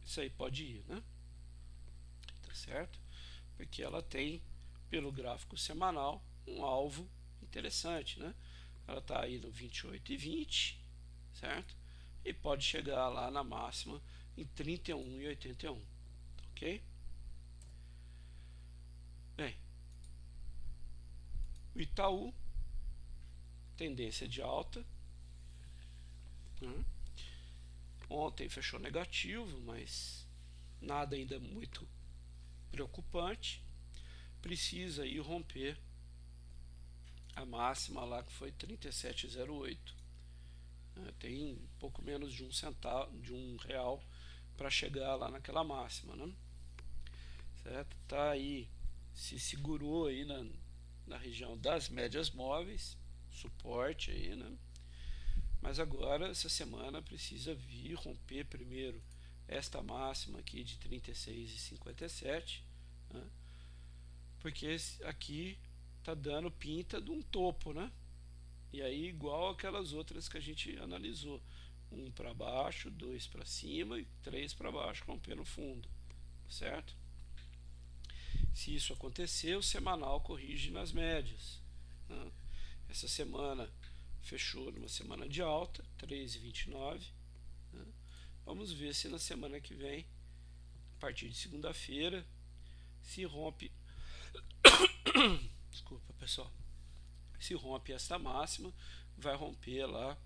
isso aí pode ir, né? Tá certo? Porque ela tem, pelo gráfico semanal, um alvo interessante, né? Ela está aí no 28,20, certo? E pode chegar lá na máxima em 31,81, ok? Bem, o Itaú, tendência de alta, né? Ontem fechou negativo, mas nada ainda muito preocupante. Precisa ir romper a máxima lá que foi 37,08. Tem pouco menos de R$ 1 para chegar lá naquela máxima, né? Certo? Tá aí, se segurou aí na região das médias móveis, suporte aí, né? Mas agora, essa semana, precisa vir romper primeiro esta máxima aqui de 36,57, né? Porque aqui tá dando pinta de um topo, né? E aí, igual aquelas outras que a gente analisou, 1 para baixo, 2 para cima e 3 para baixo, rompendo fundo, certo? Se isso acontecer, o semanal corrige nas médias, né? Essa semana fechou numa semana de alta, 3,29, né? Vamos ver se na semana que vem, a partir de segunda-feira, se rompe desculpa, pessoal, se rompe esta máxima, vai romper lá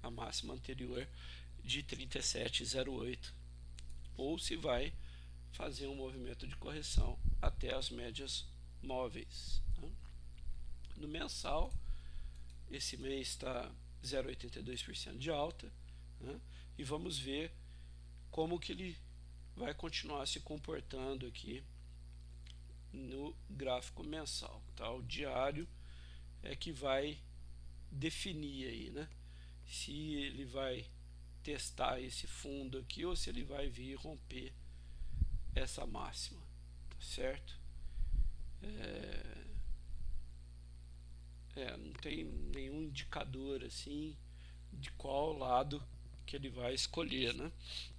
a máxima anterior de 37,08, ou se vai fazer um movimento de correção até as médias móveis, né? No mensal, esse mês está 0,82% de alta, né? E vamos ver como que ele vai continuar se comportando aqui no gráfico mensal, tá? O diário é que vai definir aí, né? Se ele vai testar esse fundo aqui ou se ele vai vir romper essa máxima, tá certo? Não tem nenhum indicador assim de qual lado que ele vai escolher, né?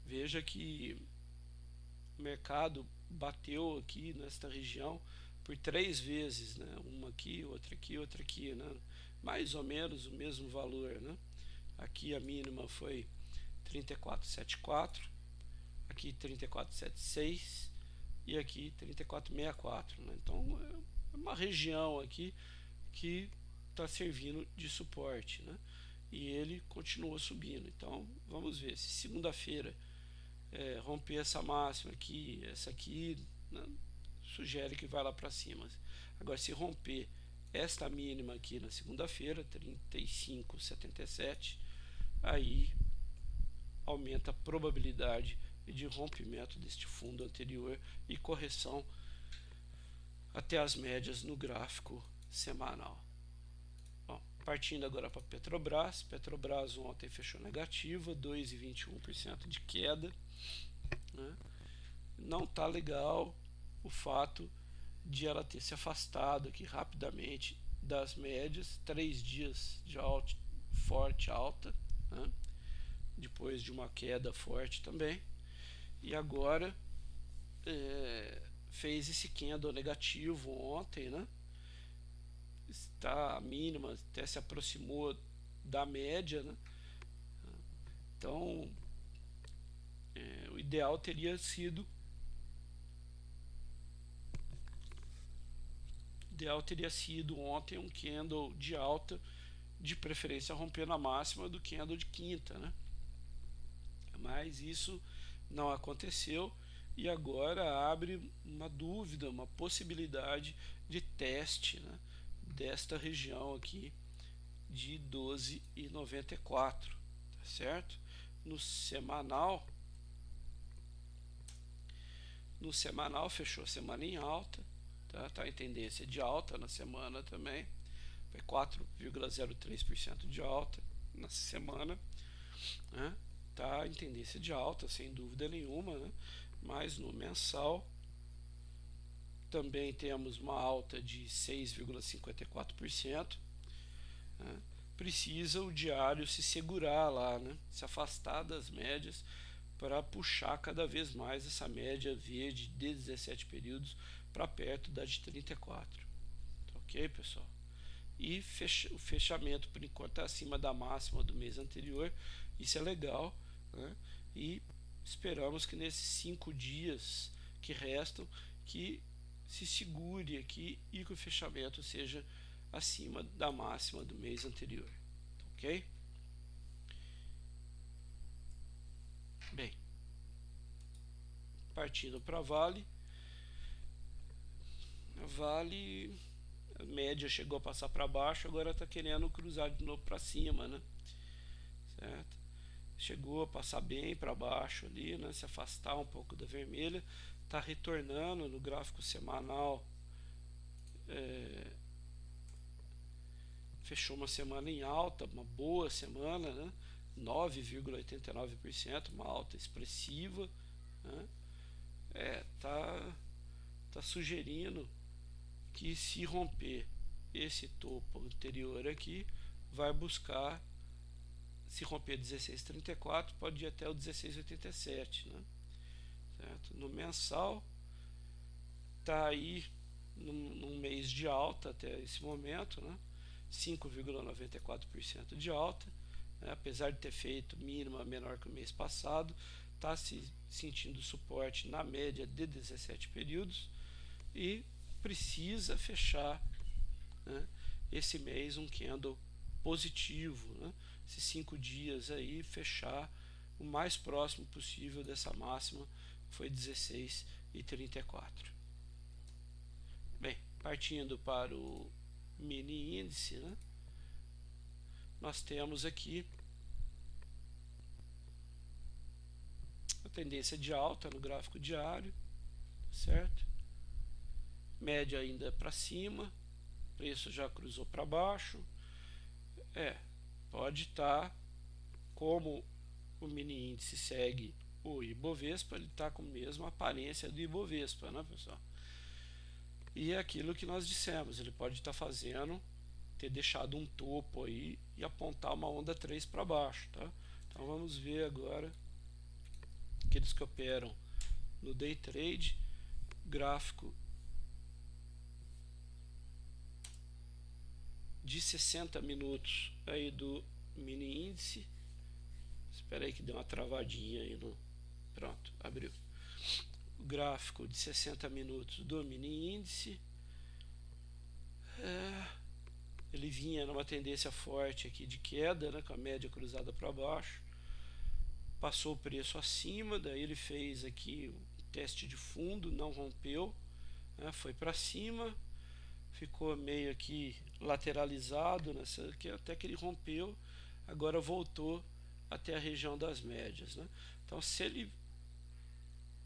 Veja que o mercado bateu aqui nesta região por 3 vezes, né? Uma aqui, outra aqui, né? Mais ou menos o mesmo valor, né? Aqui a mínima foi 34,74, aqui 34,76 e aqui 34,64, né? Então é uma região aqui que está servindo de suporte, né? E ele continua subindo. Então vamos ver se segunda-feira romper essa máxima aqui, essa aqui, né, sugere que vai lá para cima. Agora, se romper esta mínima aqui na segunda-feira, 35,77, aí aumenta a probabilidade de rompimento deste fundo anterior e correção até as médias no gráfico semanal. Bom, partindo agora para Petrobras. Petrobras ontem fechou negativa, 2,21% de queda, né? Não tá legal o fato de ela ter se afastado aqui rapidamente das médias, 3 dias de forte alta, né? Depois de uma queda forte também, e agora fez esse candle negativo ontem, né? Está a mínima, até se aproximou da média, né? Então o ideal teria sido ontem um candle de alta, de preferência rompendo a máxima do candle de quinta, né? Mas isso não aconteceu e agora abre uma dúvida, uma possibilidade de teste, né, desta região aqui de 12,94, tá certo? No semanal fechou a semana em alta, tá em tendência de alta na semana também, foi 4,03% de alta na semana, né? está em tendência de alta, sem dúvida nenhuma, né? Mas no mensal também temos uma alta de 6,54%. Né? Precisa o diário se segurar lá, né? Se afastar das médias para puxar cada vez mais essa média verde de 17 períodos para perto da de 34. Ok, pessoal? E o fechamento por enquanto está acima da máxima do mês anterior, isso é legal, né? E esperamos que nesses 5 dias que restam que se segure aqui e que o fechamento seja acima da máxima do mês anterior, ok? Bem, partindo para Vale, a média chegou a passar para baixo, agora está querendo cruzar de novo para cima, né? Certo? Chegou a passar bem para baixo ali, né? Se afastar um pouco da vermelha, está retornando no gráfico semanal. Fechou uma semana em alta, uma boa semana, né? 9,89%, uma alta expressiva, né? Tá sugerindo que se romper esse topo anterior aqui, vai buscar, se romper 16,34, pode ir até o 16,87, né? Certo? No mensal tá aí num mês de alta até esse momento, né? 5,94% de alta, né? Apesar de ter feito mínima menor que o mês passado, está se sentindo suporte na média de 17 períodos e precisa fechar, né, esse mês um candle positivo, né? Esses 5 dias aí fechar o mais próximo possível dessa máxima, que foi 16,34. Bem, partindo para o mini índice, né, nós temos aqui a tendência de alta no gráfico diário, certo? Média ainda para cima, preço já cruzou para baixo. Pode estar, como o mini índice segue o Ibovespa, ele está com a mesma aparência do Ibovespa, né, pessoal? E é aquilo que nós dissemos, ele pode estar fazendo, ter deixado um topo aí e apontar uma onda 3 para baixo, tá? Então vamos ver agora aqueles que operam no day trade, gráfico de 60 minutos aí do mini índice. Espera aí que deu uma travadinha aí no... Pronto, abriu. O gráfico de 60 minutos do mini índice. Ele vinha numa tendência forte aqui de queda, né, com a média cruzada para baixo. Passou o preço acima, daí ele fez aqui um teste de fundo, não rompeu, né, foi para cima, ficou meio aqui lateralizado nessa aqui, até que ele rompeu, agora voltou até a região das médias, né? Então se ele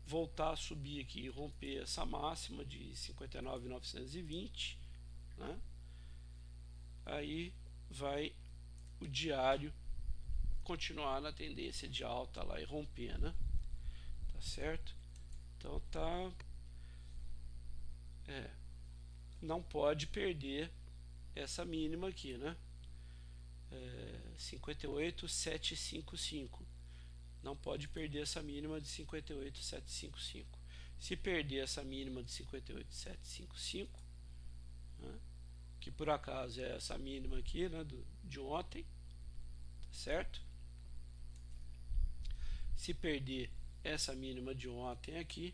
voltar a subir aqui e romper essa máxima de 59.920, né, aí vai o diário continuar na tendência de alta lá e romper, né? Tá certo? Então tá, não pode perder essa mínima aqui, né? 58.755. Não pode perder essa mínima de 58.755. Se perder essa mínima de 58.755, né, que por acaso é essa mínima aqui, né, de ontem, tá certo? Se perder essa mínima de ontem aqui,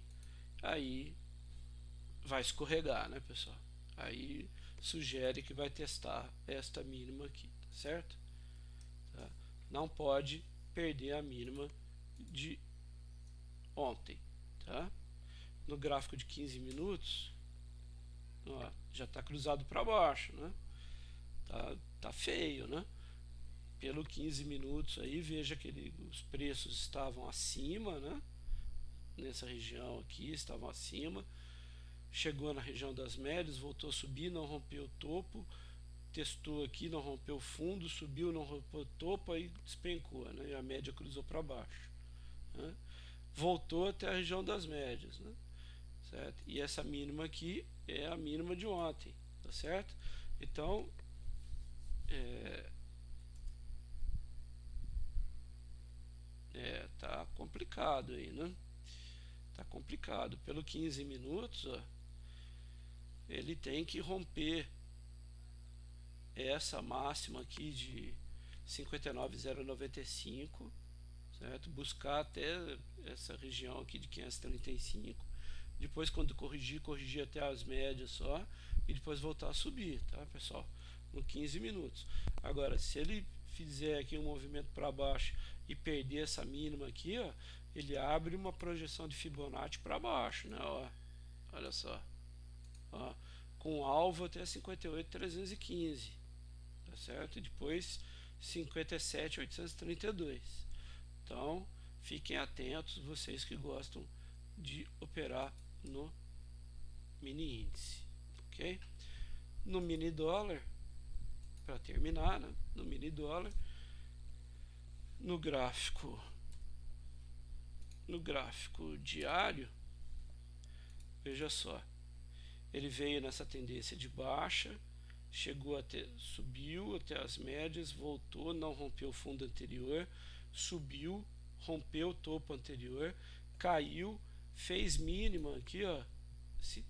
aí vai escorregar, né, pessoal? Aí sugere que vai testar esta mínima aqui, tá certo? Tá? Não pode perder a mínima de ontem, tá? No gráfico de 15 minutos, ó, já está cruzado para baixo, né? Tá feio, né? Pelo 15 minutos aí, veja que os preços estavam acima, né? Nessa região aqui estavam acima, chegou na região das médias, voltou a subir, não rompeu o topo, testou aqui, não rompeu fundo, subiu, não rompeu topo, aí despencou, né? E a média cruzou para baixo, né? Voltou até a região das médias, né? Certo? E essa mínima aqui é a mínima de ontem, tá certo? Então tá complicado aí, né? Tá complicado. Pelo 15 minutos, ó, ele tem que romper essa máxima aqui de 59,095, certo? Buscar até essa região aqui de 535. Depois, quando corrigir até as médias só, e depois voltar a subir, tá, pessoal? No 15 minutos. Agora, se ele fizer aqui um movimento para baixo e perder essa mínima aqui, ó, ele abre uma projeção de Fibonacci para baixo, né? Ó, olha só, ó, com alvo até 58.315, tá certo? E depois 57.832. Então, fiquem atentos, vocês que gostam de operar no mini índice, ok? No mini dólar, para terminar, né? No mini dólar, no gráfico diário, veja só, ele veio nessa tendência de baixa, chegou até, subiu até as médias, voltou, não rompeu o fundo anterior, subiu, rompeu o topo anterior, caiu, fez mínima aqui, ó,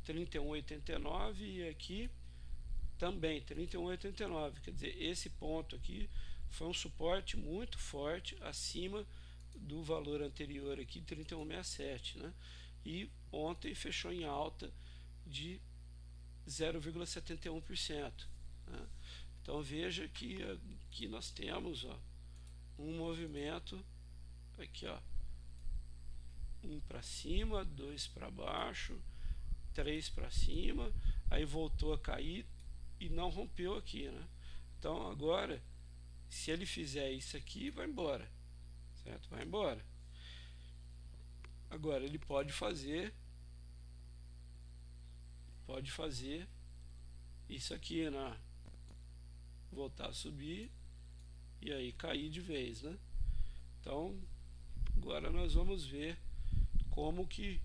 31,89, e aqui também 31,89. Quer dizer, esse ponto aqui foi um suporte muito forte acima do valor anterior aqui, 31,67, né? E ontem fechou em alta de 0,71%, né? Então veja que aqui nós temos, ó, um movimento aqui, ó, um para cima, dois para baixo, três para cima, aí voltou a cair e não rompeu aqui, né? Então agora, se ele fizer isso aqui, vai embora, certo? Vai embora. Agora ele pode fazer isso aqui, né? Voltar a subir e aí cair de vez, né? Então agora nós vamos ver como que,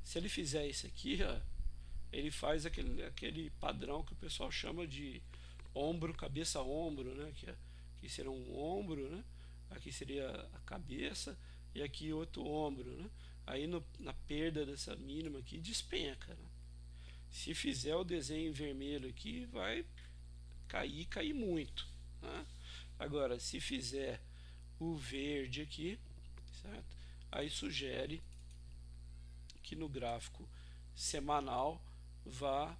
se ele fizer isso aqui, ó, ele faz aquele padrão que o pessoal chama de ombro, cabeça, ombro, né? Que seria um ombro, né? Aqui seria a cabeça e aqui outro ombro, né? Aí na perda dessa mínima aqui despenca, né? Se fizer o desenho em vermelho aqui, vai cair muito, né? Agora, se fizer o verde aqui, certo? Aí sugere que no gráfico semanal vá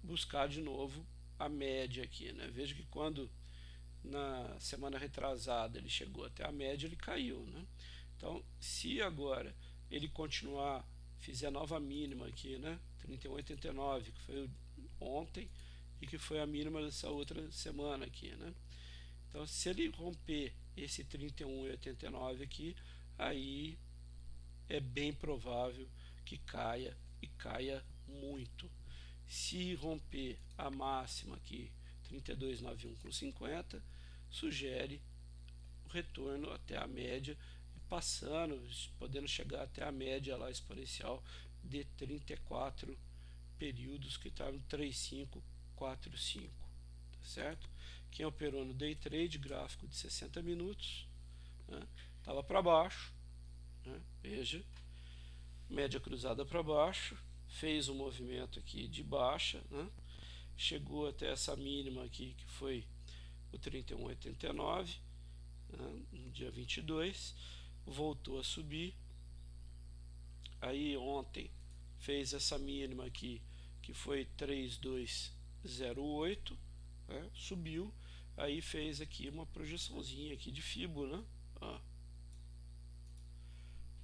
buscar de novo a média aqui, né? Veja que quando na semana retrasada ele chegou até a média, ele caiu, né? Então, se agora ele continuar, fizer a nova mínima aqui, né? 31,89, que foi ontem e que foi a mínima dessa outra semana aqui, né? Então, se ele romper esse 31,89 aqui, aí é bem provável que caia, e caia muito. Se romper a máxima aqui, 32,91,50, sugere o retorno até a média, passando, podendo chegar até a média lá exponencial de 34 períodos, que está no 3,545, tá certo? Quem operou no day trade, gráfico de 60 minutos, estava para baixo, né? Veja, média cruzada para baixo, fez um movimento aqui de baixa, né? Chegou até essa mínima aqui, que foi o 31,89, né? No dia 22, voltou a subir. Aí ontem fez essa mínima aqui, que foi 3208, né? Subiu, aí fez aqui uma projeçãozinha aqui de Fibo, né? Ó,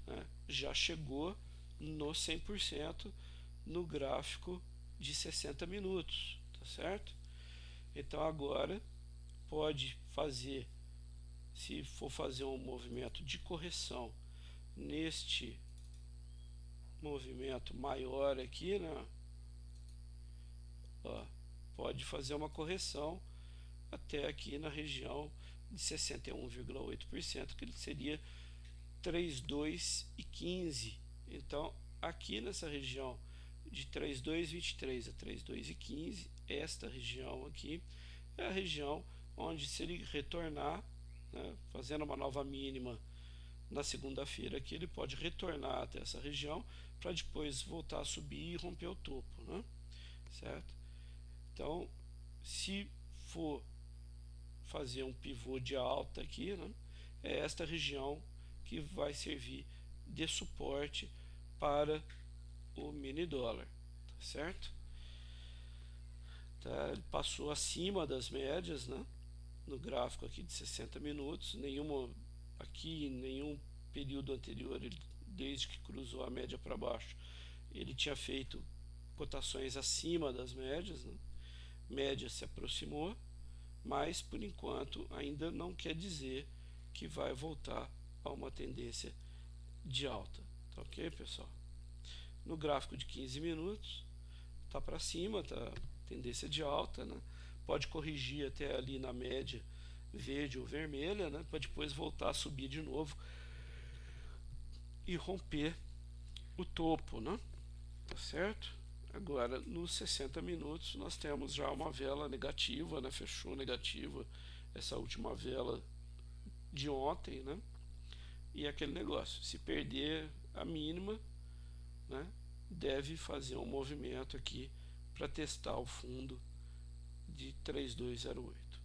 né? Já chegou no 100% no gráfico de 60 minutos, tá certo? Então agora pode fazer, se for fazer um movimento de correção neste movimento maior aqui, né? Ó, pode fazer uma correção até aqui na região de 61,8%, que seria 3,215. Então, aqui nessa região de 3,223 a 3,215, esta região aqui é a região onde, se ele retornar, né, fazendo uma nova mínima na segunda-feira aqui, ele pode retornar até essa região para depois voltar a subir e romper o topo, né? Certo? Então, se for fazer um pivô de alta aqui, né, é esta região que vai servir de suporte para o mini dólar, tá certo? Tá, ele passou acima das médias, né, no gráfico aqui de 60 minutos, nenhum período anterior, desde que cruzou a média para baixo, ele tinha feito cotações acima das médias, né? Média se aproximou, mas por enquanto ainda não quer dizer que vai voltar a uma tendência de alta, tá ok, pessoal? No gráfico de 15 minutos tá para cima, tá tendência de alta, né? Pode corrigir até ali na média verde ou vermelha, né, para depois voltar a subir de novo e romper o topo, né? Tá certo? Agora, nos 60 minutos, nós temos já uma vela negativa, né? Fechou negativa essa última vela de ontem, né? E aquele negócio, se perder a mínima, né, deve fazer um movimento aqui para testar o fundo de 3208,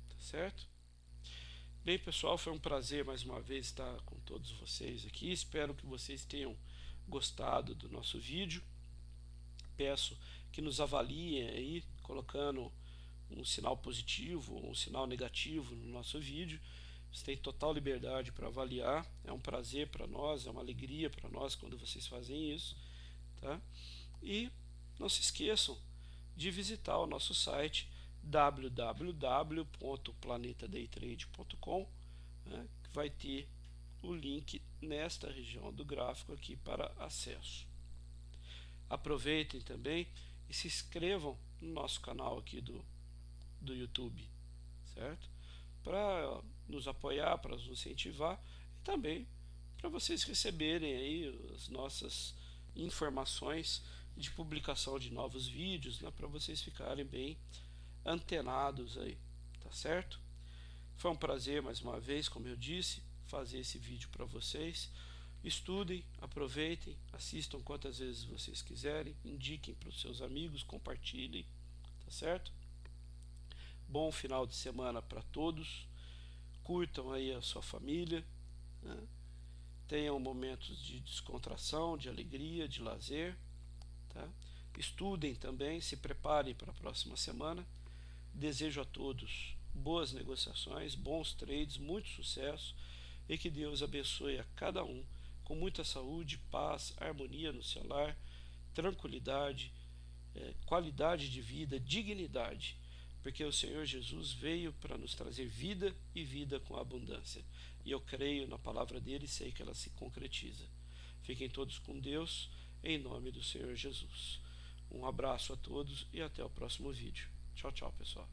tá certo? Bem, pessoal, foi um prazer mais uma vez estar com todos vocês aqui. Espero que vocês tenham gostado do nosso vídeo. Peço que nos avaliem aí, colocando um sinal positivo ou um sinal negativo no nosso vídeo. Você tem total liberdade para avaliar. É um prazer para nós, é uma alegria para nós quando vocês fazem isso, tá? E não se esqueçam de visitar o nosso site www.planetadaytrade.com, né, que vai ter o link nesta região do gráfico aqui para acesso. Aproveitem também e se inscrevam no nosso canal aqui do YouTube, certo? Para nos apoiar, para nos incentivar e também para vocês receberem aí as nossas informações de publicação de novos vídeos, né, para vocês ficarem bem antenados aí, tá certo? Foi um prazer mais uma vez, como eu disse, fazer esse vídeo para vocês. Estudem, aproveitem, assistam quantas vezes vocês quiserem, indiquem para os seus amigos, compartilhem, tá certo? Bom final de semana para todos, curtam aí a sua família, né? Tenham momentos de descontração, de alegria, de lazer, tá? Estudem também, se preparem para a próxima semana. Desejo a todos boas negociações, bons trades, muito sucesso e que Deus abençoe a cada um com muita saúde, paz, harmonia no seu lar, tranquilidade, qualidade de vida, dignidade, porque o Senhor Jesus veio para nos trazer vida e vida com abundância. E eu creio na palavra dele e sei que ela se concretiza. Fiquem todos com Deus, em nome do Senhor Jesus. Um abraço a todos e até o próximo vídeo. Tchau, tchau, pessoal.